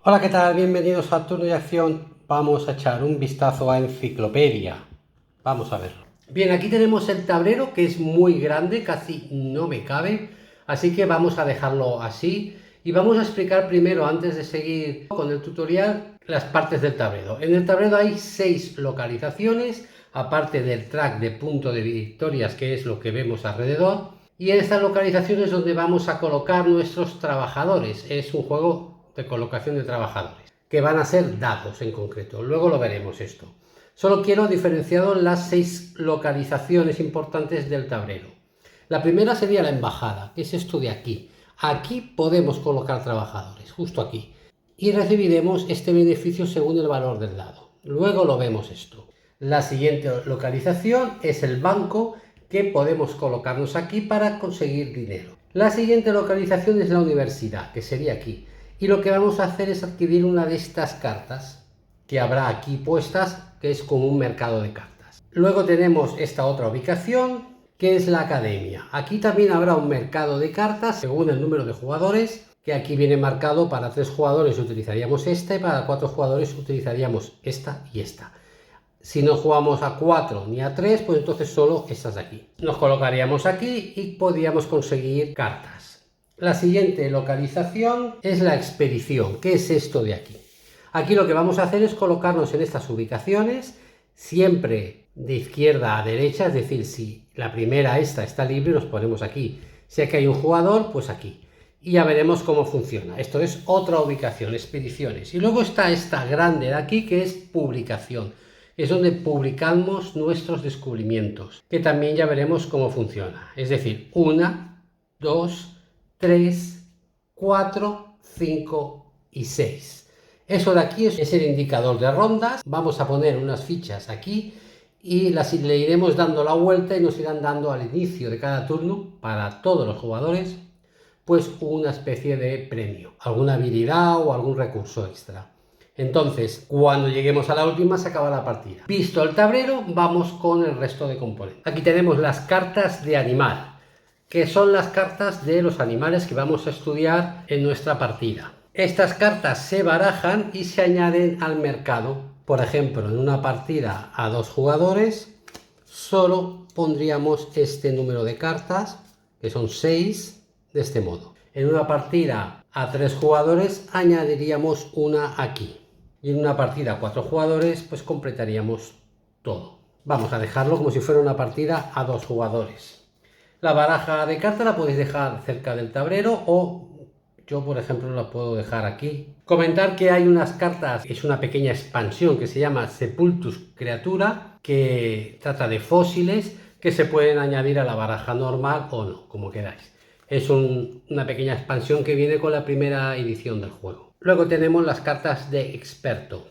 Hola, ¿qué tal? Bienvenidos a Turno de Acción. Vamos a echar un vistazo a Enciclopedia. Vamos a verlo. Bien, aquí tenemos el tablero, que es muy grande, casi no me cabe, así que vamos a dejarlo así y vamos a explicar primero, antes de seguir con el tutorial, las partes del tablero. En el tablero hay 6 localizaciones, aparte del track de punto de victorias, que es lo que vemos alrededor, y en estas localizaciones es donde vamos a colocar nuestros trabajadores. Es un juego de colocación de trabajadores, que van a ser dados en concreto. Luego lo veremos esto. Solo quiero diferenciado las 6 localizaciones importantes del tablero. La primera sería la embajada, que es esto de aquí. Aquí podemos colocar trabajadores, justo aquí. Y recibiremos este beneficio según el valor del dado. Luego lo vemos esto. La siguiente localización es el banco, que podemos colocarnos aquí para conseguir dinero. La siguiente localización es la universidad, que sería aquí. Y lo que vamos a hacer es adquirir una de estas cartas que habrá aquí puestas, que es como un mercado de cartas. Luego tenemos esta otra ubicación, que es la academia. Aquí también habrá un mercado de cartas según el número de jugadores, que aquí viene marcado: para 3 jugadores utilizaríamos esta y para 4 jugadores utilizaríamos esta y esta. Si no jugamos a 4 ni a 3, pues entonces solo estas de aquí. Nos colocaríamos aquí y podríamos conseguir cartas. La siguiente localización es la expedición, que es esto de aquí. Aquí lo que vamos a hacer es colocarnos en estas ubicaciones, siempre de izquierda a derecha, es decir, si la primera esta está libre, nos ponemos aquí. Si aquí hay un jugador, pues aquí. Y ya veremos cómo funciona. Esto es otra ubicación, expediciones. Y luego está esta grande de aquí, que es publicación. Es donde publicamos nuestros descubrimientos, que también ya veremos cómo funciona. Es decir, 1, 2, 3, 4, 5 y 6. Eso de aquí es el indicador de rondas. Vamos a poner unas fichas aquí y le iremos dando la vuelta y nos irán dando al inicio de cada turno, para todos los jugadores, pues una especie de premio, alguna habilidad o algún recurso extra. Entonces, cuando lleguemos a la última, se acaba la partida. Visto el tablero, vamos con el resto de componentes. Aquí tenemos las cartas de animal, que son las cartas de los animales que vamos a estudiar en nuestra partida. Estas cartas se barajan y se añaden al mercado. Por ejemplo, en una partida a 2 jugadores, solo pondríamos este número de cartas, que son 6, de este modo. En una partida a 3 jugadores, añadiríamos una aquí. Y en una partida a 4 jugadores, pues completaríamos todo. Vamos a dejarlo como si fuera una partida a 2 jugadores. La baraja de cartas la podéis dejar cerca del tablero, o yo, por ejemplo, la puedo dejar aquí. Comentar que hay unas cartas, es una pequeña expansión que se llama Sepultus Creatura, que trata de fósiles que se pueden añadir a la baraja normal o no, como queráis. Es una pequeña expansión que viene con la primera edición del juego. Luego tenemos las cartas de experto,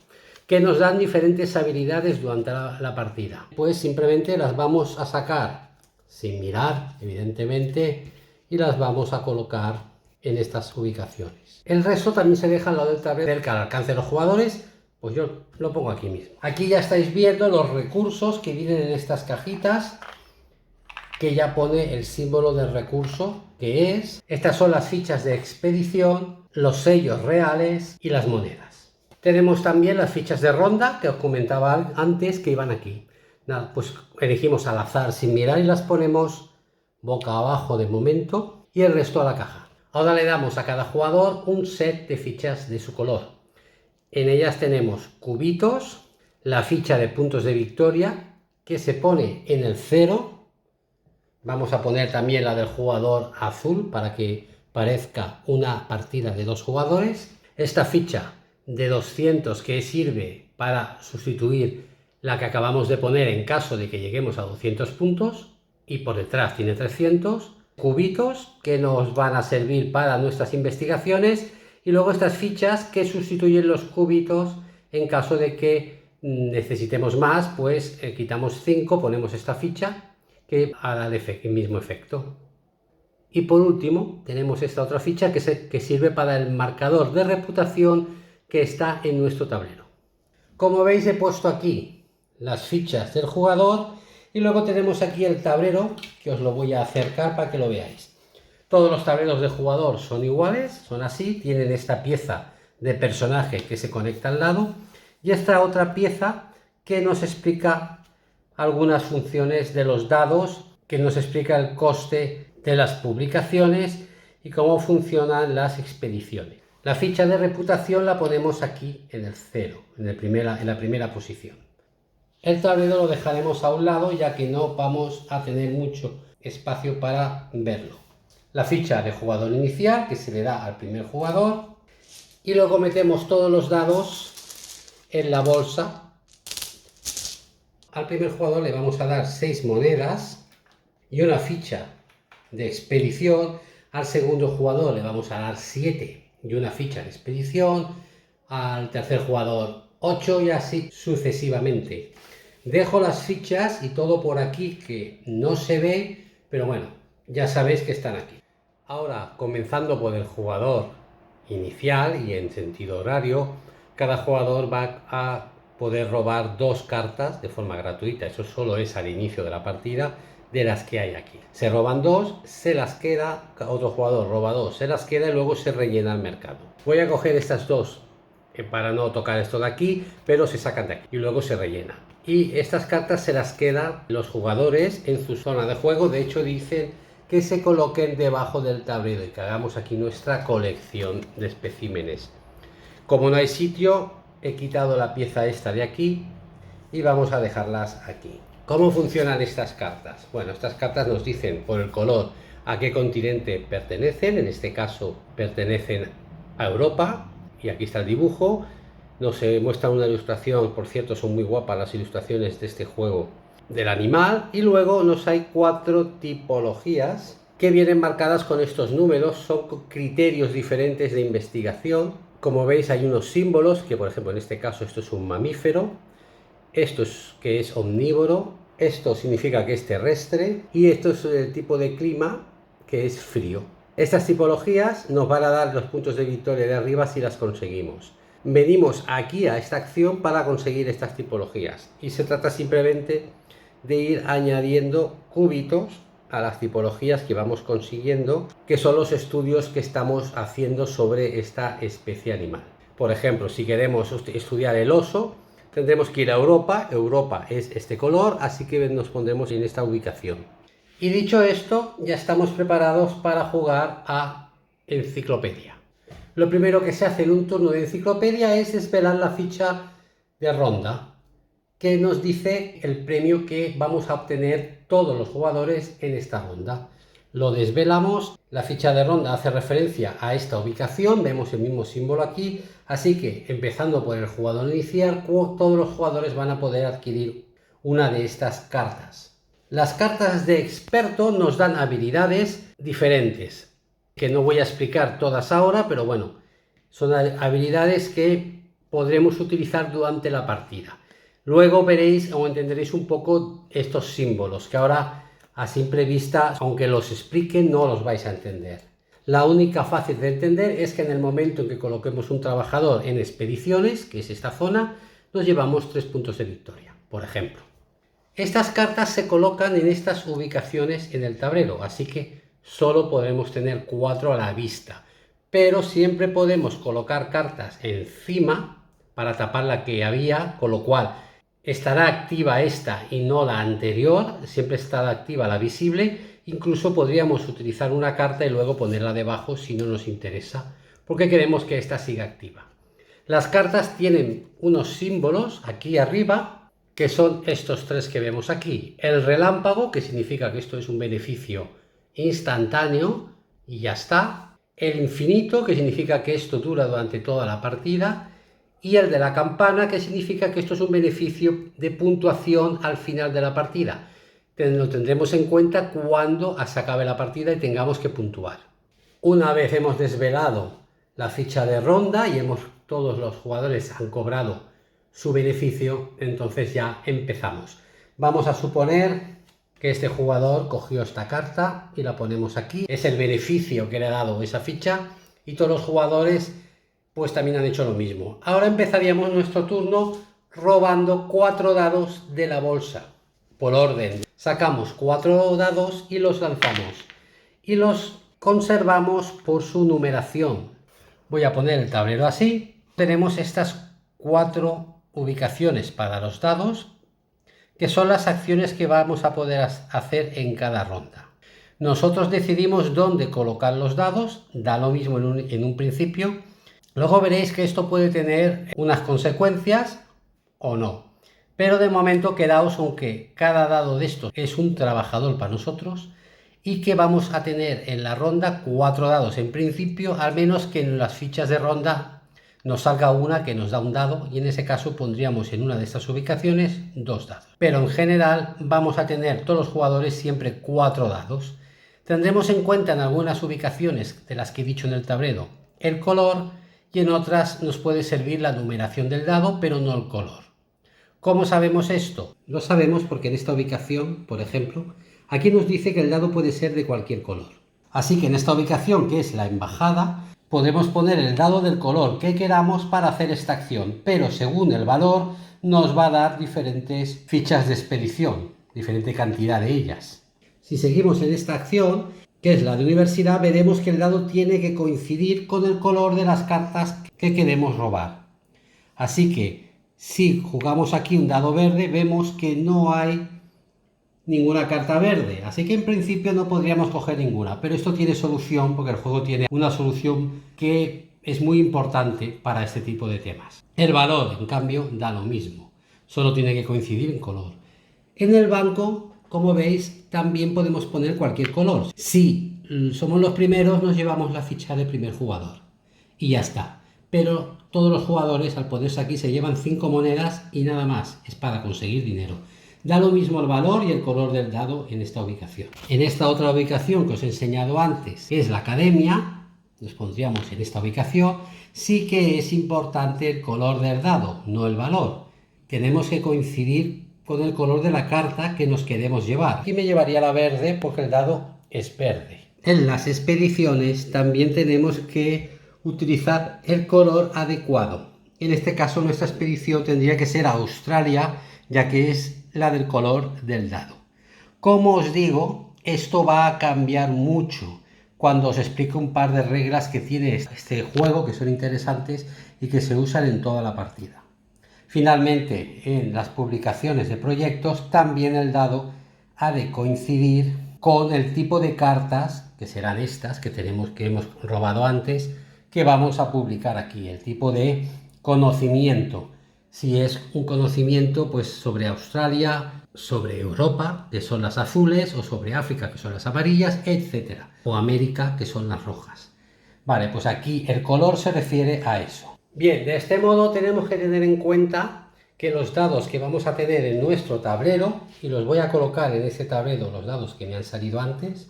que nos dan diferentes habilidades durante la partida. Pues simplemente las vamos a sacar sin mirar, evidentemente, y las vamos a colocar en estas ubicaciones. El resto también se deja al lado del tablero, cerca al alcance de los jugadores. Pues yo lo pongo aquí mismo. Aquí ya estáis viendo los recursos que vienen en estas cajitas, que ya pone el símbolo del recurso, que es... Estas son las fichas de expedición, los sellos reales y las monedas. Tenemos también las fichas de ronda, que os comentaba antes, que iban aquí. Nada, pues elegimos al azar sin mirar y las ponemos boca abajo de momento, y el resto a la caja. Ahora le damos a cada jugador un set de fichas de su color. En ellas tenemos cubitos, la ficha de puntos de victoria, que se pone en el 0. Vamos a poner también la del jugador azul para que parezca una partida de 2 jugadores. Esta ficha de 200, que sirve para sustituir la que acabamos de poner en caso de que lleguemos a 200 puntos, y por detrás tiene 300. Cubitos que nos van a servir para nuestras investigaciones, y luego estas fichas que sustituyen los cubitos en caso de que necesitemos más, pues quitamos 5, ponemos esta ficha que hará el mismo efecto. Y por último tenemos esta otra ficha que sirve para el marcador de reputación que está en nuestro tablero. Como veis, he puesto aquí las fichas del jugador y luego tenemos aquí el tablero, que os lo voy a acercar para que lo veáis. Todos los tableros de jugador son iguales, son así, tienen esta pieza de personaje que se conecta al lado y esta otra pieza que nos explica algunas funciones de los dados, que nos explica el coste de las publicaciones y cómo funcionan las expediciones. La ficha de reputación la ponemos aquí en el 0, en la primera posición. El tablero lo dejaremos a un lado ya que no vamos a tener mucho espacio para verlo. La ficha de jugador inicial que se le da al primer jugador y luego metemos todos los dados en la bolsa. Al primer jugador le vamos a dar 6 monedas y una ficha de expedición. Al segundo jugador le vamos a dar 7 y una ficha de expedición. Al tercer jugador 8 y así sucesivamente. Dejo las fichas y todo por aquí que no se ve, pero bueno, ya sabéis que están aquí. Ahora, comenzando por el jugador inicial y en sentido horario, cada jugador va a poder robar 2 cartas de forma gratuita. Eso solo es al inicio de la partida de las que hay aquí. Se roban 2, se las queda, otro jugador roba 2, se las queda y luego se rellena el mercado. Voy a coger estas 2 para no tocar esto de aquí, pero se sacan de aquí y luego se rellena. Y estas cartas se las quedan los jugadores en su zona de juego. De hecho dicen que se coloquen debajo del tablero y que hagamos aquí nuestra colección de especímenes. Como no hay sitio, he quitado la pieza esta de aquí y vamos a dejarlas aquí. ¿Cómo funcionan estas cartas? Bueno, estas cartas nos dicen por el color a qué continente pertenecen. En este caso pertenecen a Europa y aquí está el dibujo. Nos muestra una ilustración, por cierto son muy guapas las ilustraciones de este juego, del animal. Y luego nos hay 4 tipologías que vienen marcadas con estos números. Son criterios diferentes de investigación. Como veis hay unos símbolos que, por ejemplo, en este caso esto es un mamífero, esto es que es omnívoro, esto significa que es terrestre y esto es el tipo de clima que es frío. Estas tipologías nos van a dar los puntos de victoria de arriba si las conseguimos. Venimos aquí a esta acción para conseguir estas tipologías y se trata simplemente de ir añadiendo cubitos a las tipologías que vamos consiguiendo, que son los estudios que estamos haciendo sobre esta especie animal. Por ejemplo, si queremos estudiar el oso, tendremos que ir a Europa. Europa es este color, así que nos pondremos en esta ubicación. Y dicho esto, ya estamos preparados para jugar a enciclopedia. Lo primero que se hace en un turno de enciclopedia es desvelar la ficha de ronda, que nos dice el premio que vamos a obtener todos los jugadores en esta ronda. Lo desvelamos, la ficha de ronda hace referencia a esta ubicación, vemos el mismo símbolo aquí, así que empezando por el jugador inicial, todos los jugadores van a poder adquirir una de estas cartas. Las cartas de experto nos dan habilidades diferentes, que no voy a explicar todas ahora, pero bueno, son habilidades que podremos utilizar durante la partida. Luego veréis o entenderéis un poco estos símbolos, que ahora a simple vista, aunque los explique, no los vais a entender. La única fácil de entender es que en el momento en que coloquemos un trabajador en expediciones, que es esta zona, nos llevamos 3 puntos de victoria, por ejemplo. Estas cartas se colocan en estas ubicaciones en el tablero, así que solo podremos tener 4 a la vista, pero siempre podemos colocar cartas encima para tapar la que había, con lo cual estará activa esta y no la anterior, siempre estará activa la visible. Incluso podríamos utilizar una carta y luego ponerla debajo si no nos interesa, porque queremos que esta siga activa. Las cartas tienen unos símbolos aquí arriba, que son estos 3 que vemos aquí. El relámpago, que significa que esto es un beneficio instantáneo y ya está. El infinito, que significa que esto dura durante toda la partida. Y el de la campana, que significa que esto es un beneficio de puntuación al final de la partida. Lo tendremos en cuenta cuando se acabe la partida y tengamos que puntuar. Una vez hemos desvelado la ficha de ronda y todos los jugadores han cobrado su beneficio, entonces ya empezamos. Vamos a suponer que este jugador cogió esta carta y la ponemos aquí. Es el beneficio que le ha dado esa ficha y todos los jugadores pues también han hecho lo mismo. Ahora empezaríamos nuestro turno robando 4 dados de la bolsa, por orden. Sacamos 4 dados y los lanzamos. Y los conservamos por su numeración. Voy a poner el tablero así. Tenemos estas 4 ubicaciones para los dados, que son las acciones que vamos a poder hacer en cada ronda. Nosotros decidimos dónde colocar los dados, da lo mismo en un principio. Luego veréis que esto puede tener unas consecuencias o no. Pero de momento quedaos con que cada dado de estos es un trabajador para nosotros y que vamos a tener en la ronda 4 dados en principio, al menos que en las fichas de ronda nos salga una que nos da un dado, y en ese caso pondríamos en una de estas ubicaciones 2 dados. Pero en general vamos a tener todos los jugadores siempre 4 dados. Tendremos en cuenta en algunas ubicaciones de las que he dicho en el tablero el color, y en otras nos puede servir la numeración del dado, pero no el color. ¿Cómo sabemos esto? Lo sabemos porque en esta ubicación, por ejemplo, aquí nos dice que el dado puede ser de cualquier color. Así que en esta ubicación, que es la embajada, podemos poner el dado del color que queramos para hacer esta acción, pero según el valor nos va a dar diferentes fichas de expedición, diferente cantidad de ellas. Si seguimos en esta acción, que es la de universidad, veremos que el dado tiene que coincidir con el color de las cartas que queremos robar. Así que si jugamos aquí un dado verde, vemos que no hay ninguna carta verde, así que en principio no podríamos coger ninguna, pero esto tiene solución porque el juego tiene una solución que es muy importante para este tipo de temas. El valor, en cambio, da lo mismo, solo tiene que coincidir en color. En el banco, como veis, también podemos poner cualquier color. Si somos los primeros, nos llevamos la ficha del primer jugador y ya está. Pero todos los jugadores, al ponerse aquí, se llevan 5 monedas y nada más, es para conseguir dinero. Da lo mismo el valor y el color del dado en esta ubicación. En esta otra ubicación que os he enseñado antes, que es la academia, nos pondríamos en esta ubicación, sí que es importante el color del dado, no el valor. Tenemos que coincidir con el color de la carta que nos queremos llevar. Aquí me llevaría la verde porque el dado es verde. En las expediciones también tenemos que utilizar el color adecuado. En este caso nuestra expedición tendría que ser Australia, ya que es la del color del dado. Como os digo, esto va a cambiar mucho cuando os explique un par de reglas que tiene este juego, que son interesantes y que se usan en toda la partida. Finalmente, en las publicaciones de proyectos, también el dado ha de coincidir con el tipo de cartas, que serán estas que hemos robado antes, que vamos a publicar aquí, el tipo de conocimiento. Si es un conocimiento pues sobre Australia, sobre Europa, que son las azules, o sobre África, que son las amarillas, etc. O América, que son las rojas. Vale, pues aquí el color se refiere a eso. Bien, de este modo tenemos que tener en cuenta que los dados que vamos a tener en nuestro tablero, y los voy a colocar en ese tablero, los dados que me han salido antes,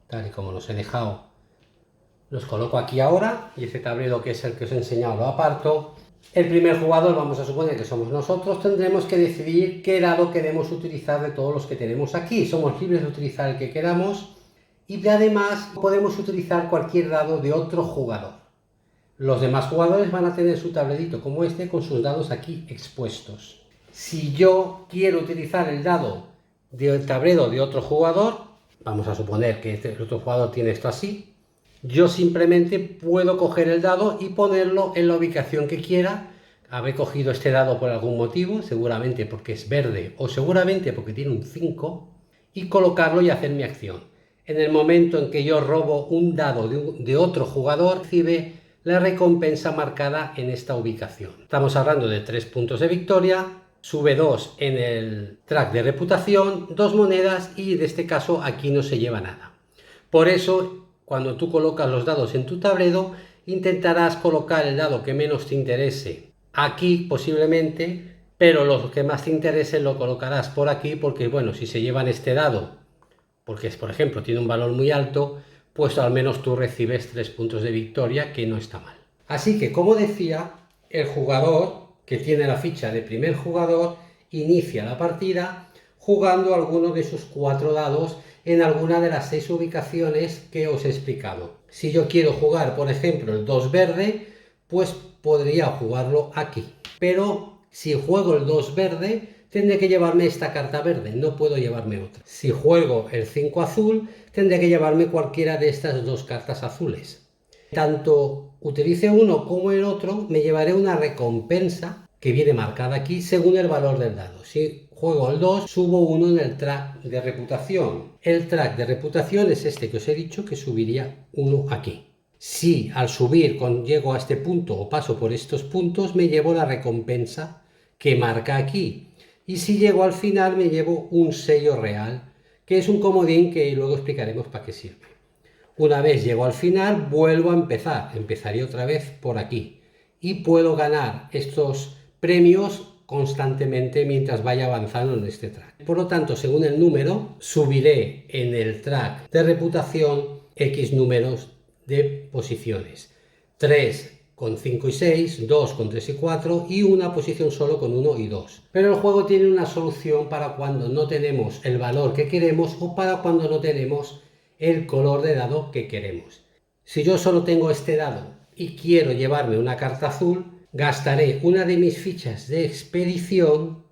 tal y como los he dejado, los coloco aquí ahora, y ese tablero que es el que os he enseñado lo aparto. El primer jugador, vamos a suponer que somos nosotros, tendremos que decidir qué dado queremos utilizar de todos los que tenemos aquí. Somos libres de utilizar el que queramos y además podemos utilizar cualquier dado de otro jugador. Los demás jugadores van a tener su tablerito como este con sus dados aquí expuestos. Si yo quiero utilizar el dado del tablero de otro jugador, vamos a suponer que el otro jugador tiene esto así, yo simplemente puedo coger el dado y ponerlo en la ubicación que quiera. Habré cogido este dado por algún motivo, seguramente porque es verde o seguramente porque tiene un 5, y colocarlo y hacer mi acción. En el momento en que yo robo un dado de otro jugador, recibe la recompensa marcada en esta ubicación. Estamos hablando de 3 puntos de victoria, sube 2 en el track de reputación, 2 monedas, y en este caso aquí no se lleva nada. Por eso, cuando tú colocas los dados en tu tablero, intentarás colocar el dado que menos te interese aquí posiblemente, pero los que más te interesen lo colocarás por aquí, porque bueno, si se llevan este dado, porque es, por ejemplo, tiene un valor muy alto, pues al menos tú recibes 3 puntos de victoria, que no está mal. Así que, como decía, el jugador que tiene la ficha de primer jugador inicia la partida jugando alguno de sus 4 dados en alguna de las 6 ubicaciones que os he explicado. Si yo quiero jugar, por ejemplo, el 2 verde, pues podría jugarlo aquí. Pero si juego el 2 verde, tendré que llevarme esta carta verde, no puedo llevarme otra. Si juego el 5 azul, tendré que llevarme cualquiera de estas dos cartas azules. Tanto utilice uno como el otro, me llevaré una recompensa que viene marcada aquí según el valor del dado. Si juego el 2, subo 1 en el track de reputación. El track de reputación es este que os he dicho, que subiría 1 aquí. Si al subir llego a este punto o paso por estos puntos, me llevo la recompensa que marca aquí. Y si llego al final, me llevo un sello real, que es un comodín que luego explicaremos para qué sirve. Una vez llego al final, vuelvo a empezar. Empezaré otra vez por aquí. Y puedo ganar estos premios constantemente mientras vaya avanzando en este track. Por lo tanto, según el número, subiré en el track de reputación X números de posiciones. 3 con 5 y 6, 2 con 3 y 4 y una posición solo con 1 y 2. Pero el juego tiene una solución para cuando no tenemos el valor que queremos o para cuando no tenemos el color de dado que queremos. Si yo solo tengo este dado y quiero llevarme una carta azul, gastaré una de mis fichas de expedición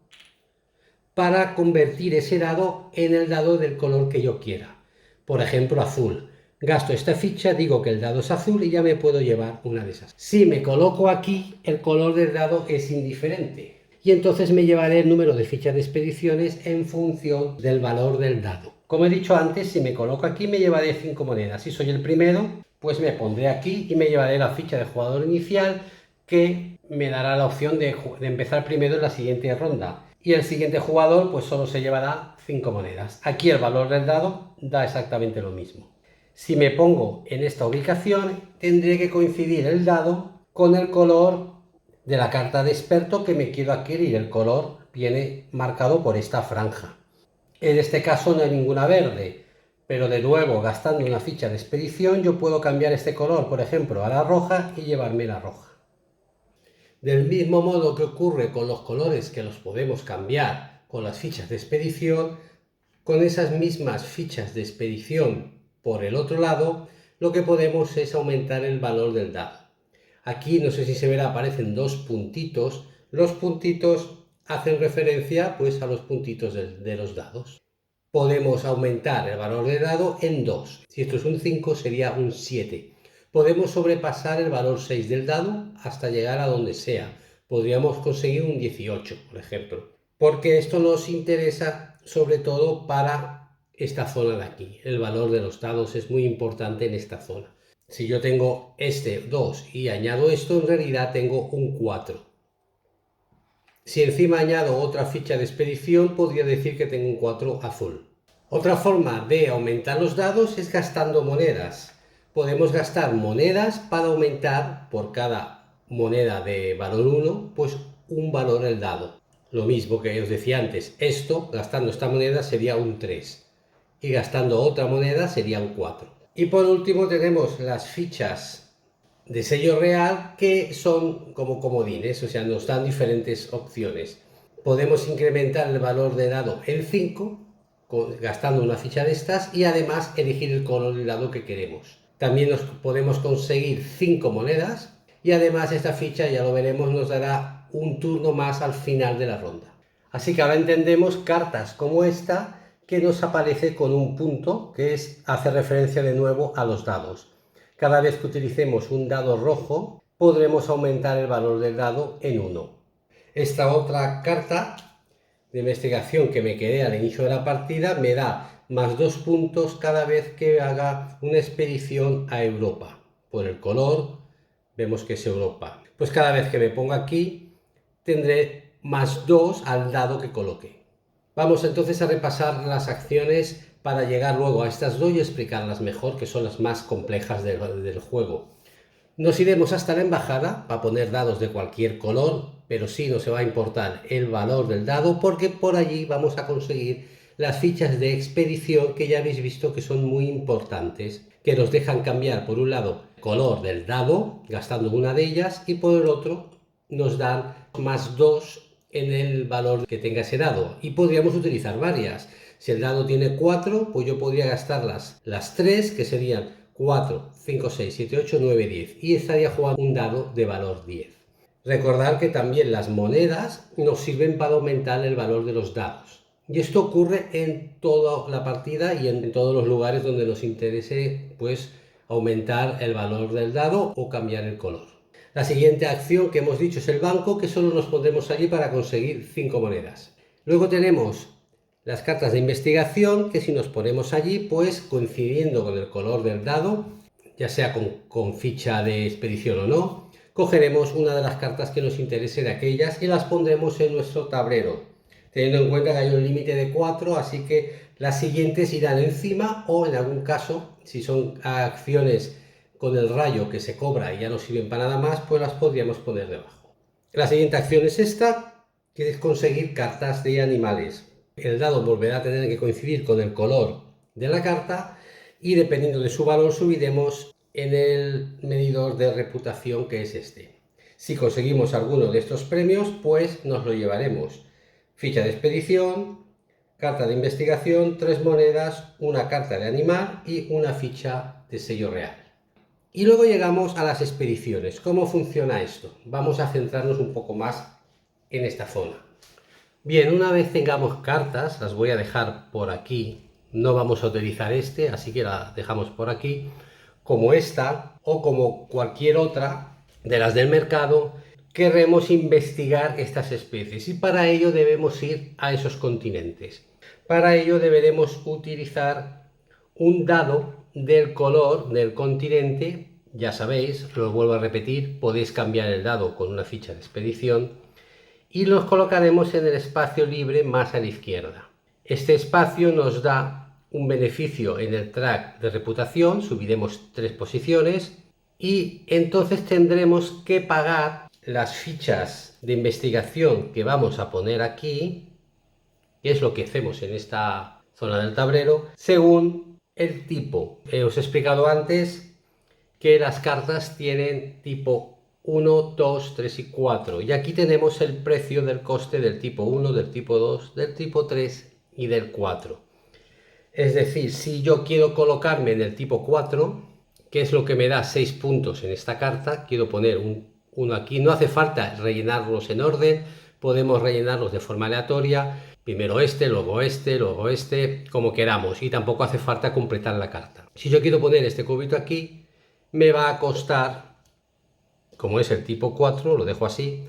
para convertir ese dado en el dado del color que yo quiera. Por ejemplo, azul. Gasto esta ficha, digo que el dado es azul y ya me puedo llevar una de esas. Si me coloco aquí, el color del dado es indiferente. Y entonces me llevaré el número de fichas de expediciones en función del valor del dado. Como he dicho antes, si me coloco aquí me llevaré 5 monedas. Si soy el primero, pues me pondré aquí y me llevaré la ficha de jugador inicial que me dará la opción de empezar primero en la siguiente ronda. Y el siguiente jugador pues solo se llevará 5 monedas. Aquí el valor del dado da exactamente lo mismo. Si me pongo en esta ubicación, tendré que coincidir el dado con el color de la carta de experto que me quiero adquirir. El color viene marcado por esta franja. En este caso no hay ninguna verde, pero de nuevo, gastando una ficha de expedición, yo puedo cambiar este color, por ejemplo, a la roja y llevarme la roja. Del mismo modo que ocurre con los colores que los podemos cambiar con las fichas de expedición, con esas mismas fichas de expedición por el otro lado, lo que podemos es aumentar el valor del dado. Aquí, no sé si se verá, aparecen dos puntitos. Los puntitos hacen referencia pues a los puntitos de los dados. Podemos aumentar el valor del dado en 2. Si esto es un 5, sería un 7. Podemos sobrepasar el valor 6 del dado hasta llegar a donde sea. Podríamos conseguir un 18, por ejemplo. Porque esto nos interesa sobre todo para esta zona de aquí. El valor de los dados es muy importante en esta zona. Si yo tengo este 2 y añado esto, en realidad tengo un 4. Si encima añado otra ficha de expedición, podría decir que tengo un 4 azul. Otra forma de aumentar los dados es gastando monedas. Podemos gastar monedas para aumentar por cada moneda de valor 1, pues un valor del dado. Lo mismo que os decía antes, esto, gastando esta moneda sería un 3 y gastando otra moneda sería un 4. Y por último tenemos las fichas de sello real que son como comodines, o sea, nos dan diferentes opciones. Podemos incrementar el valor de dado en 5 gastando una ficha de estas y además elegir el color del dado que queremos. También podemos conseguir 5 monedas y además esta ficha, ya lo veremos, nos dará un turno más al final de la ronda. Así que ahora entendemos cartas como esta que nos aparece con un punto que hace referencia de nuevo a los dados. Cada vez que utilicemos un dado rojo podremos aumentar el valor del dado en 1. Esta otra carta de investigación que me quedé al inicio de la partida me da más 2 puntos cada vez que haga una expedición a Europa. Por el color vemos que es Europa. Pues cada vez que me ponga aquí tendré más 2 al dado que coloque. Vamos entonces a repasar las acciones para llegar luego a estas dos y explicarlas mejor, que son las más complejas del juego. Nos iremos hasta la embajada para poner dados de cualquier color, pero sí no se va a importar el valor del dado porque por allí vamos a conseguir las fichas de expedición que ya habéis visto que son muy importantes, que nos dejan cambiar por un lado el color del dado gastando una de ellas y por el otro nos dan más 2 en el valor que tenga ese dado y podríamos utilizar varias. Si el dado tiene 4, pues yo podría gastar las 3, que serían 4, 5, 6, 7, 8, 9, 10 y estaría jugando un dado de valor 10. Recordar que también las monedas nos sirven para aumentar el valor de los dados. Y esto ocurre en toda la partida y en todos los lugares donde nos interese, pues, aumentar el valor del dado o cambiar el color. La siguiente acción que hemos dicho es el banco, que solo nos pondremos allí para conseguir 5 monedas. Luego tenemos las cartas de investigación, que si nos ponemos allí, pues coincidiendo con el color del dado, ya sea con ficha de expedición o no, cogeremos una de las cartas que nos interese de aquellas y las pondremos en nuestro tablero, teniendo en cuenta que hay un límite de 4, así que las siguientes irán encima, o en algún caso, si son acciones con el rayo que se cobra y ya no sirven para nada más, pues las podríamos poner debajo. La siguiente acción es esta, que es conseguir cartas de animales. El dado volverá a tener que coincidir con el color de la carta y dependiendo de su valor subiremos en el medidor de reputación, que es este. Si conseguimos alguno de estos premios, pues nos lo llevaremos. Ficha de expedición, carta de investigación, 3 monedas, una carta de animal y una ficha de sello real. Y luego llegamos a las expediciones. ¿Cómo funciona esto? Vamos a centrarnos un poco más en esta zona. Bien, una vez tengamos cartas, las voy a dejar por aquí. No vamos a utilizar este, así que la dejamos por aquí. Como esta o como cualquier otra de las del mercado, querremos investigar estas especies y para ello debemos ir a esos continentes. Para ello deberemos utilizar un dado del color del continente. Ya sabéis, lo vuelvo a repetir, podéis cambiar el dado con una ficha de expedición y los colocaremos en el espacio libre más a la izquierda. Este espacio nos da un beneficio en el track de reputación, subiremos 3 posiciones y entonces tendremos que pagar las fichas de investigación que vamos a poner aquí, que es lo que hacemos en esta zona del tablero, según el tipo. Os he explicado antes que las cartas tienen tipo 1, 2, 3 y 4. Y aquí tenemos el precio del coste del tipo 1, del tipo 2, del tipo 3 y del 4. Es decir, si yo quiero colocarme en el tipo 4, que es lo que me da 6 puntos en esta carta, quiero poner uno aquí. No hace falta rellenarlos en orden, podemos rellenarlos de forma aleatoria. Primero este, luego este, como queramos. Y tampoco hace falta completar la carta. Si yo quiero poner este cubito aquí, me va a costar, como es el tipo 4, lo dejo así,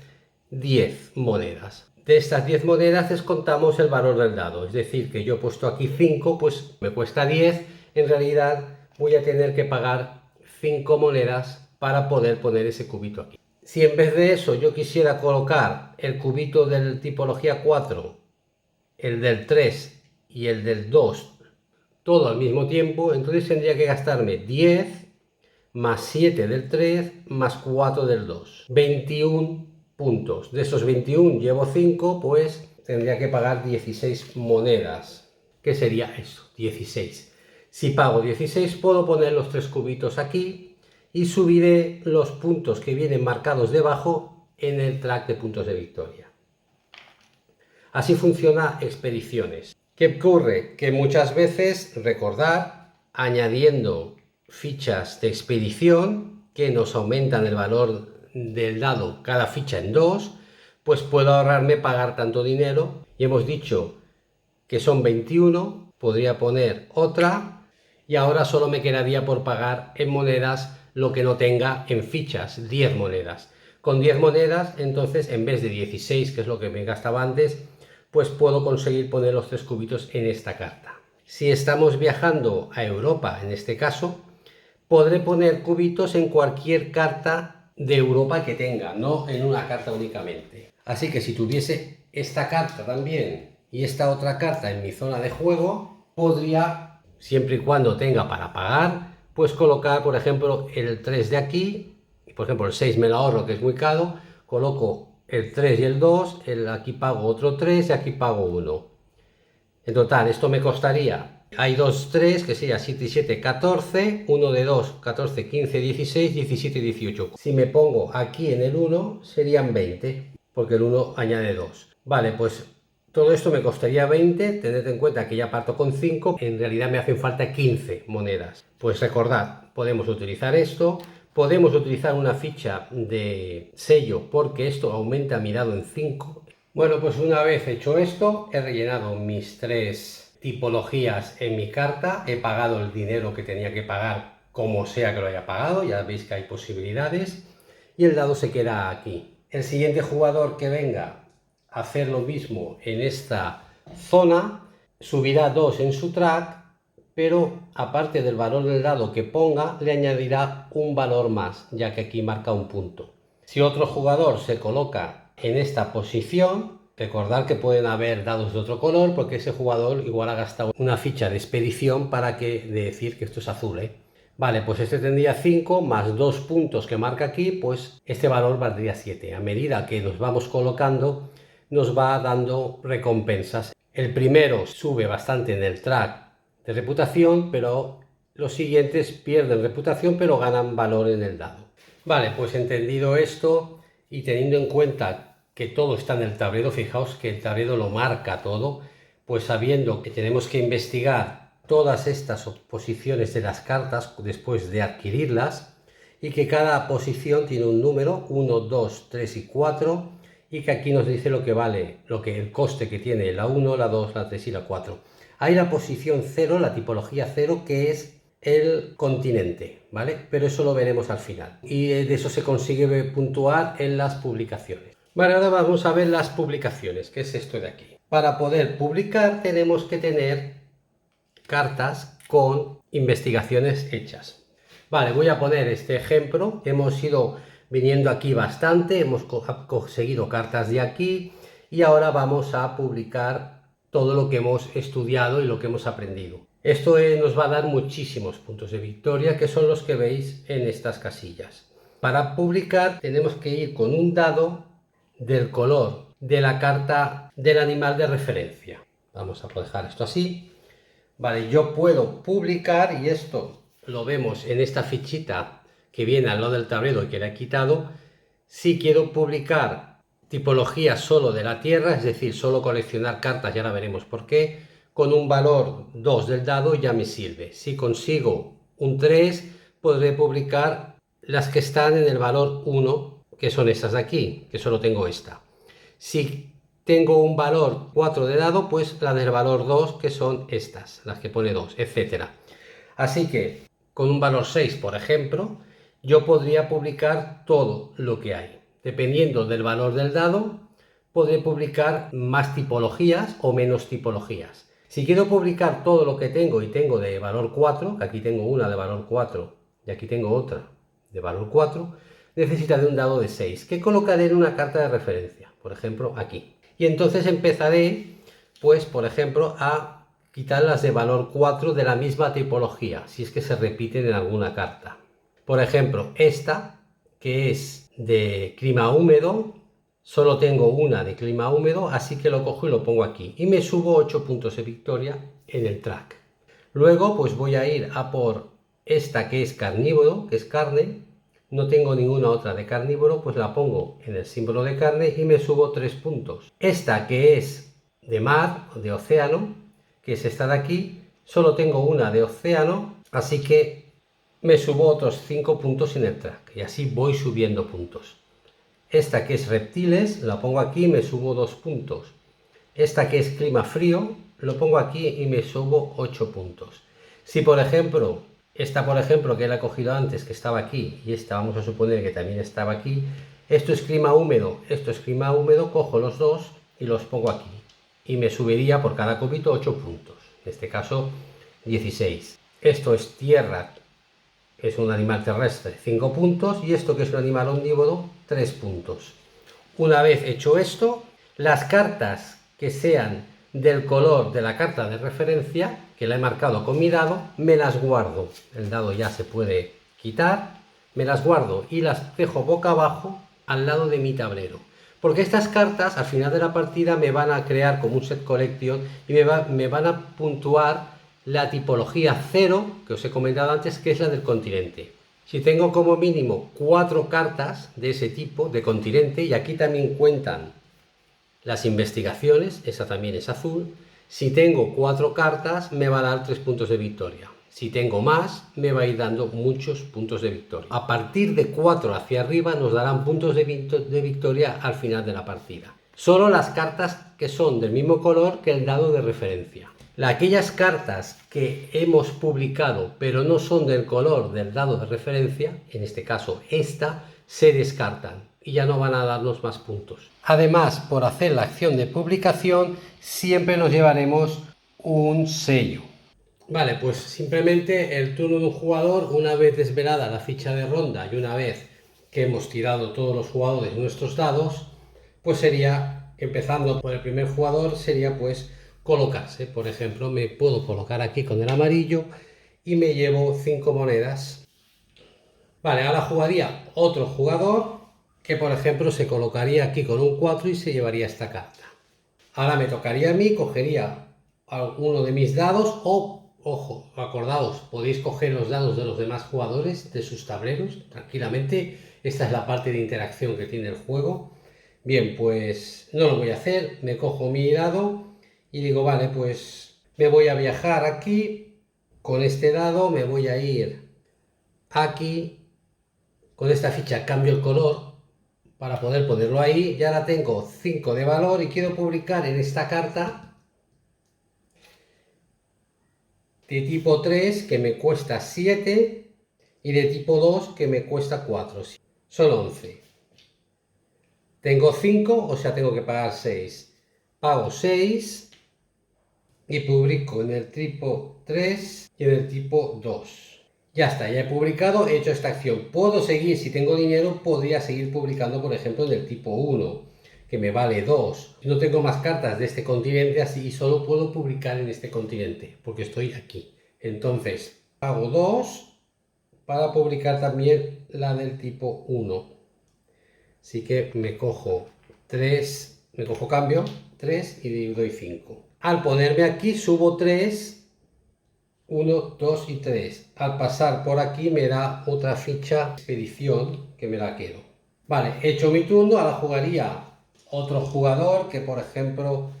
10 monedas. De estas 10 monedas descontamos el valor del dado, es decir, que yo he puesto aquí 5, pues me cuesta 10, en realidad voy a tener que pagar 5 monedas para poder poner ese cubito aquí. Si en vez de eso yo quisiera colocar el cubito de tipología 4, el del 3 y el del 2, todo al mismo tiempo, entonces tendría que gastarme 10 más 7 del 3, más 4 del 2. 21 puntos. De esos 21 llevo 5, pues tendría que pagar 16 monedas. ¿Qué sería eso? 16. Si pago 16, puedo poner los 3 cubitos aquí y subiré los puntos que vienen marcados debajo en el track de puntos de victoria. Así funciona Expediciones. ¿Qué ocurre? Que muchas veces, recordar, añadiendo fichas de expedición que nos aumentan el valor del dado cada ficha en 2, pues puedo ahorrarme pagar tanto dinero. Y hemos dicho que son 21, podría poner otra y ahora solo me quedaría por pagar en monedas lo que no tenga en fichas, 10 monedas. Con 10 monedas, entonces, en vez de 16, que es lo que me gastaba antes, pues puedo conseguir poner los 3 cubitos en esta carta. Si estamos viajando a Europa, en este caso, podré poner cubitos en cualquier carta de Europa que tenga, no en una carta únicamente. Así que si tuviese esta carta también y esta otra carta en mi zona de juego, podría, siempre y cuando tenga para pagar, pues colocar, por ejemplo, el 3 de aquí, por ejemplo el 6 me lo ahorro, que es muy caro, coloco el 3 y el 2, aquí pago otro 3 y aquí pago 1. En total, esto me costaría... Hay 2, 3, que sería 7 y 7, 14, 1 de 2, 14, 15, 16, 17 y 18. Si me pongo aquí en el 1, serían 20, porque el 1 añade 2. Vale, pues todo esto me costaría 20, tened en cuenta que ya parto con 5, en realidad me hacen falta 15 monedas. Pues recordad, podemos utilizar esto Podemos utilizar una ficha de sello porque esto aumenta mi dado en 5. Bueno, pues una vez hecho esto, he rellenado mis 3 tipologías en mi carta, he pagado el dinero que tenía que pagar, como sea que lo haya pagado, ya veis que hay posibilidades, y el dado se queda aquí. El siguiente jugador que venga a hacer lo mismo en esta zona, subirá 2 en su track, pero aparte del valor del dado que ponga, le añadirá un valor más, ya que aquí marca un punto. Si otro jugador se coloca en esta posición, recordad que pueden haber dados de otro color, porque ese jugador igual ha gastado una ficha de expedición para decir que esto es azul, ¿eh? Vale, pues este tendría 5 más 2 puntos que marca aquí, pues este valor valdría 7. A medida que nos vamos colocando, nos va dando recompensas. El primero sube bastante en el track de reputación, pero los siguientes pierden reputación, pero ganan valor en el dado. Vale, pues entendido esto y teniendo en cuenta que todo está en el tablero, fijaos que el tablero lo marca todo, pues sabiendo que tenemos que investigar todas estas posiciones de las cartas después de adquirirlas y que cada posición tiene un número 1, 2, 3 y 4 y que aquí nos dice lo que vale, el coste que tiene la 1, la 2, la 3 y la 4. Hay la posición 0, la tipología 0, que es el continente, ¿vale? Pero eso lo veremos al final. Y de eso se consigue puntuar en las publicaciones. Vale, ahora vamos a ver las publicaciones, que es esto de aquí. Para poder publicar tenemos que tener cartas con investigaciones hechas. Vale, voy a poner este ejemplo. Hemos ido viniendo aquí bastante, hemos conseguido cartas de aquí y ahora vamos a publicar todo lo que hemos estudiado y lo que hemos aprendido. Esto nos va a dar muchísimos puntos de victoria, que son los que veis en estas casillas. Para publicar tenemos que ir con un dado del color de la carta del animal de referencia. Vamos a dejar esto así. Vale, yo puedo publicar, y esto lo vemos en esta fichita que viene al lado del tablero y que le he quitado. Si quiero publicar tipología solo de la tierra, es decir, solo coleccionar cartas, ya la veremos por qué, con un valor 2 del dado ya me sirve. Si consigo un 3, podré publicar las que están en el valor 1, que son estas de aquí, que solo tengo esta. Si tengo un valor 4 de dado, pues la del valor 2, que son estas, las que pone 2, etc. Así que con un valor 6, por ejemplo, yo podría publicar todo lo que hay. Dependiendo del valor del dado, podré publicar más tipologías o menos tipologías. Si quiero publicar todo lo que tengo y tengo de valor 4, que aquí tengo una de valor 4 y aquí tengo otra de valor 4, necesitaré un dado de 6 que colocaré en una carta de referencia, por ejemplo aquí. Y entonces empezaré, pues por ejemplo, a quitar las de valor 4 de la misma tipología, si es que se repiten en alguna carta. Por ejemplo, esta, que es de clima húmedo, solo tengo una de clima húmedo, así que lo cojo y lo pongo aquí. Y me subo 8 puntos de victoria en el track. Luego, pues voy a ir a por esta que es carnívoro, que es carne. No tengo ninguna otra de carnívoro, pues la pongo en el símbolo de carne y me subo 3 puntos. Esta que es de mar, de océano, que es esta de aquí, solo tengo una de océano, así que me subo otros 5 puntos en el track. Y así voy subiendo puntos. Esta que es reptiles, la pongo aquí y me subo 2 puntos. Esta que es clima frío, lo pongo aquí y me subo 8 puntos. Si por ejemplo, esta por ejemplo que la he cogido antes, que estaba aquí, y esta vamos a suponer que también estaba aquí, esto es clima húmedo, esto es clima húmedo, cojo los dos y los pongo aquí. Y me subiría por cada cubito 8 puntos, en este caso 16. Esto es tierra, es un animal terrestre, 5 puntos, y esto que es un animal omnívoro, 3 puntos. Una vez hecho esto, las cartas que sean del color de la carta de referencia, que la he marcado con mi dado, me las guardo. El dado ya se puede quitar, me las guardo y las dejo boca abajo al lado de mi tablero. Porque estas cartas al final de la partida me van a crear como un set collection y me van a puntuar la tipología 0, que os he comentado antes, que es la del continente. Si tengo como mínimo 4 cartas de ese tipo, de continente, y aquí también cuentan las investigaciones, esa también es azul, si tengo 4 cartas me va a dar 3 puntos de victoria. Si tengo más, me va a ir dando muchos puntos de victoria. A partir de 4 hacia arriba nos darán puntos de victoria al final de la partida. Solo las cartas que son del mismo color que el dado de referencia. Aquellas cartas que hemos publicado pero no son del color del dado de referencia, en este caso esta, se descartan y ya no van a darnos más puntos. Además, por hacer la acción de publicación, siempre nos llevaremos un sello. Vale, pues simplemente el turno de un jugador, una vez desvelada la ficha de ronda y una vez que hemos tirado todos los jugadores nuestros dados, pues sería, empezando por el primer jugador, sería pues colocarse. Por ejemplo, me puedo colocar aquí con el amarillo y me llevo 5 monedas. Vale, ahora jugaría otro jugador que, por ejemplo, se colocaría aquí con un 4 y se llevaría esta carta. Ahora me tocaría a mí, cogería uno de mis dados o, ojo, acordaos, podéis coger los dados de los demás jugadores, de sus tableros, tranquilamente. Esta es la parte de interacción que tiene el juego. Bien, pues no lo voy a hacer, me cojo mi dado y digo, vale, pues me voy a viajar aquí, con este dado me voy a ir aquí, con esta ficha cambio el color para poder ponerlo ahí, y ahora tengo 5 de valor y quiero publicar en esta carta de tipo 3 que me cuesta 7 y de tipo 2 que me cuesta 4, son 11. Tengo 5, o sea, tengo que pagar 6. Pago 6 y publico en el tipo 3 y en el tipo 2. Ya está, ya he publicado, he hecho esta acción. Puedo seguir, si tengo dinero, podría seguir publicando, por ejemplo, en el tipo 1, que me vale 2. No tengo más cartas de este continente, así solo puedo publicar en este continente, porque estoy aquí. Entonces, hago 2 para publicar también la del tipo 1. Así que me cojo 3, me cojo cambio 3 y doy 5. Al ponerme aquí subo 3, 1, 2 y 3. Al pasar por aquí me da otra ficha expedición que me la quedo. Vale, hecho mi turno, ahora jugaría otro jugador que, por ejemplo,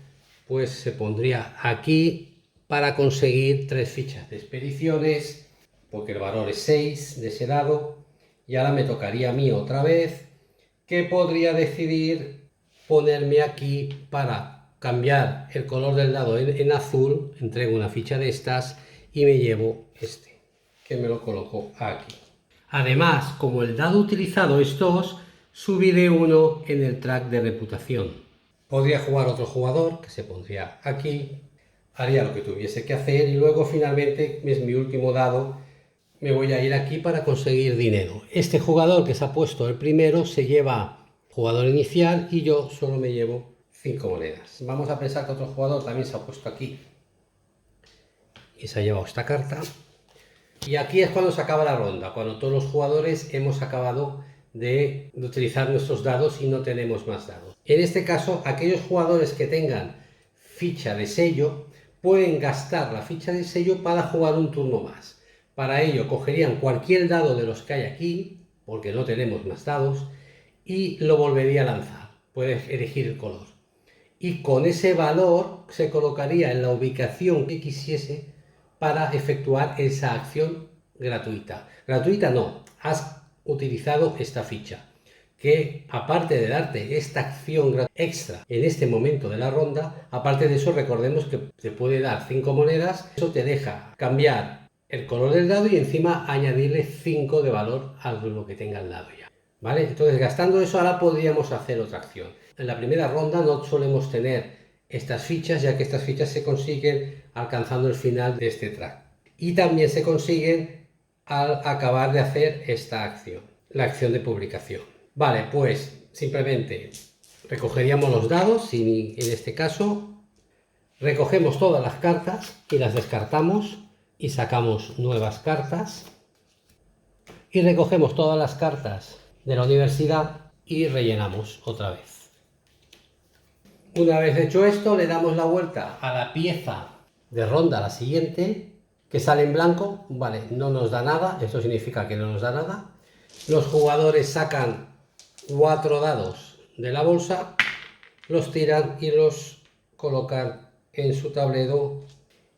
pues se pondría aquí para conseguir 3 fichas de expediciones, porque el valor es 6 de ese lado. Y ahora me tocaría a mí otra vez, que podría decidir ponerme aquí para cambiar el color del dado en azul. Entrego una ficha de estas y me llevo este, que me lo coloco aquí. Además, como el dado utilizado es 2, subiré uno en el track de reputación. Podría jugar otro jugador que se pondría aquí, haría lo que tuviese que hacer y luego finalmente es mi último dado. Me voy a ir aquí para conseguir dinero. Este jugador que se ha puesto el primero se lleva jugador inicial y yo solo me llevo 5 monedas. Vamos a pensar que otro jugador también se ha puesto aquí y se ha llevado esta carta. Y aquí es cuando se acaba la ronda, cuando todos los jugadores hemos acabado de utilizar nuestros dados y no tenemos más dados. En este caso, aquellos jugadores que tengan ficha de sello pueden gastar la ficha de sello para jugar un turno más. Para ello cogerían cualquier dado de los que hay aquí, porque no tenemos más dados, y lo volvería a lanzar. Puedes elegir el color. Y con ese valor se colocaría en la ubicación que quisiese para efectuar esa acción gratuita. Gratuita no, has utilizado esta ficha, que aparte de darte esta acción extra en este momento de la ronda, aparte de eso recordemos que te puede dar 5 monedas, eso te deja cambiar el color del dado y encima añadirle 5 de valor a lo que tenga al lado ya. ¿Vale? Entonces, gastando eso ahora podríamos hacer otra acción. En la primera ronda no solemos tener estas fichas, ya que estas fichas se consiguen alcanzando el final de este track. Y también se consiguen al acabar de hacer esta acción, la acción de publicación. Vale, pues simplemente recogeríamos los dados, y en este caso recogemos todas las cartas y las descartamos y sacamos nuevas cartas y recogemos todas las cartas de la universidad y rellenamos otra vez. Una vez hecho esto, le damos la vuelta a la pieza de ronda, la siguiente, que sale en blanco. Vale, no nos da nada, esto significa que no nos da nada. Los jugadores sacan 4 dados de la bolsa, los tiran y los colocan en su tablero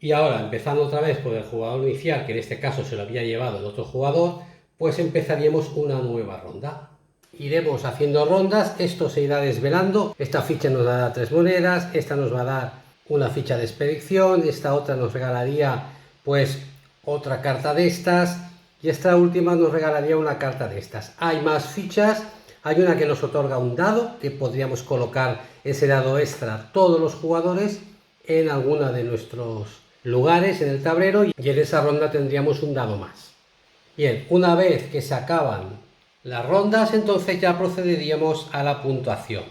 Y ahora, empezando otra vez por el jugador inicial, que en este caso se lo había llevado el otro jugador, pues empezaríamos una nueva ronda. Iremos haciendo rondas, esto se irá desvelando. Esta ficha nos dará 3 monedas, esta nos va a dar una ficha de expedición, esta otra nos regalaría pues otra carta de estas y esta última nos regalaría una carta de estas. Hay más fichas, hay una que nos otorga un dado, que podríamos colocar ese dado extra todos los jugadores en alguna de nuestros lugares en el tablero y en esa ronda tendríamos un dado más. Bien, una vez que se acaban las rondas, entonces ya procederíamos a la puntuación.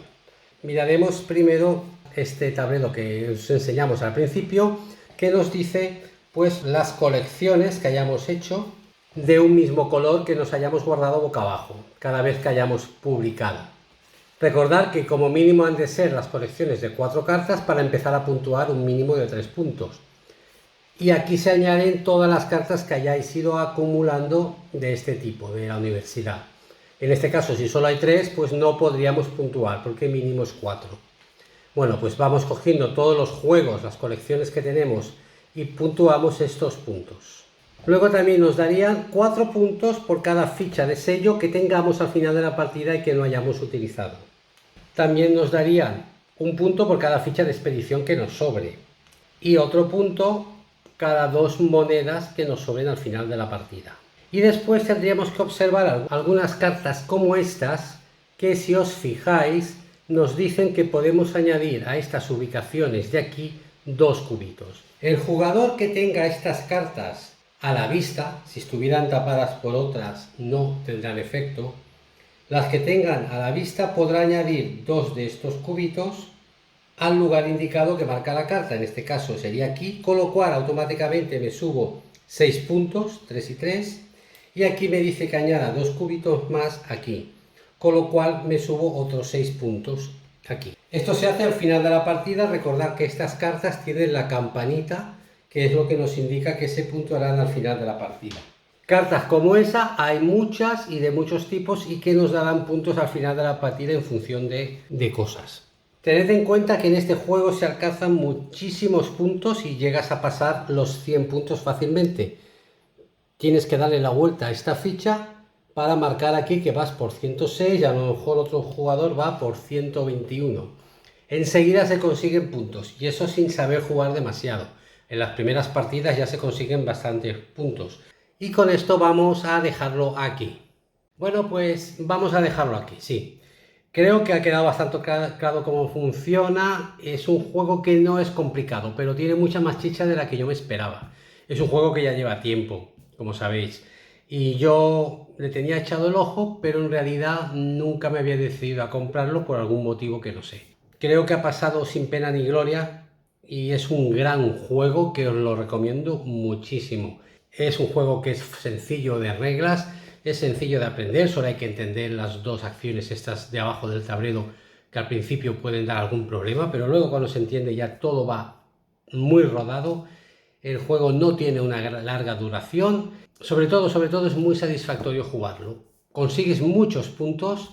Miraremos primero este tablero que os enseñamos al principio, que nos dice pues las colecciones que hayamos hecho de un mismo color que nos hayamos guardado boca abajo cada vez que hayamos publicado. Recordad que como mínimo han de ser las colecciones de 4 cartas para empezar a puntuar un mínimo de 3 puntos. Y aquí se añaden todas las cartas que hayáis ido acumulando de este tipo, de la universidad. En este caso, si solo hay 3, pues no podríamos puntuar, porque mínimo es 4. Bueno, pues vamos cogiendo todos los juegos, las colecciones que tenemos y puntuamos estos puntos. Luego también nos darían 4 puntos por cada ficha de sello que tengamos al final de la partida y que no hayamos utilizado. También nos darían un punto por cada ficha de expedición que nos sobre y otro punto cada 2 monedas que nos sobren al final de la partida. Y después tendríamos que observar algunas cartas como estas, que si os fijáis nos dicen que podemos añadir a estas ubicaciones de aquí 2 cubitos. El jugador que tenga estas cartas a la vista, si estuvieran tapadas por otras no tendrán efecto, las que tengan a la vista podrá añadir 2 de estos cubitos al lugar indicado que marca la carta, en este caso sería aquí, con lo cual automáticamente me subo 6 puntos, 3 y 3, y aquí me dice que añada 2 cubitos más aquí, con lo cual me subo otros 6 puntos aquí. Esto se hace al final de la partida. Recordad que estas cartas tienen la campanita, que es lo que nos indica que se puntuarán al final de la partida. Cartas como esa hay muchas y de muchos tipos y que nos darán puntos al final de la partida en función de cosas. Tened en cuenta que en este juego se alcanzan muchísimos puntos y llegas a pasar los 100 puntos fácilmente. Tienes que darle la vuelta a esta ficha para marcar aquí que vas por 106 y a lo mejor otro jugador va por 121. Enseguida se consiguen puntos y eso sin saber jugar demasiado. En las primeras partidas ya se consiguen bastantes puntos. Y con esto vamos a dejarlo aquí. Bueno, pues vamos a dejarlo aquí, sí. Creo que ha quedado bastante claro cómo funciona. Es un juego que no es complicado, pero tiene mucha más chicha de la que yo me esperaba. Es un juego que ya lleva tiempo, como sabéis. Y yo le tenía echado el ojo, pero en realidad nunca me había decidido a comprarlo por algún motivo que no sé. Creo que ha pasado sin pena ni gloria y es un gran juego que os lo recomiendo muchísimo. Es un juego que es sencillo de reglas, es sencillo de aprender, solo hay que entender las 2 acciones estas de abajo del tablero que al principio pueden dar algún problema, pero luego cuando se entiende ya todo va muy rodado. El juego no tiene una larga duración, sobre todo es muy satisfactorio jugarlo. Consigues muchos puntos,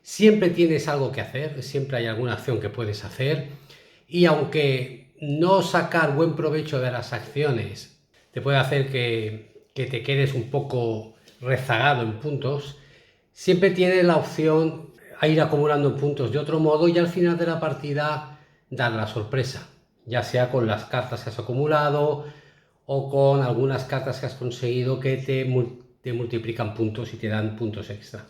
siempre tienes algo que hacer, siempre hay alguna acción que puedes hacer y aunque no sacar buen provecho de las acciones te puede hacer que te quedes un poco rezagado en puntos, siempre tienes la opción a ir acumulando puntos de otro modo y al final de la partida dar la sorpresa, ya sea con las cartas que has acumulado o con algunas cartas que has conseguido que te multiplican puntos y te dan puntos extra.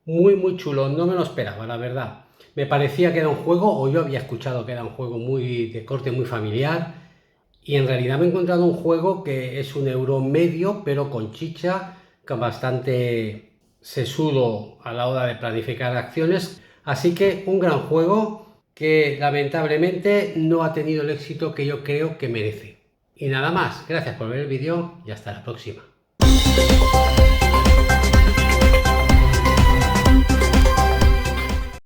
Muy chulo, no me lo esperaba, la verdad. Me parecía que era un juego, o yo había escuchado que era un juego muy de corte muy familiar, y en realidad me he encontrado un juego que es €1,50, pero con chicha, con bastante sesudo a la hora de planificar acciones. Así que un gran juego que lamentablemente no ha tenido el éxito que yo creo que merece. Y nada más, gracias por ver el vídeo y hasta la próxima.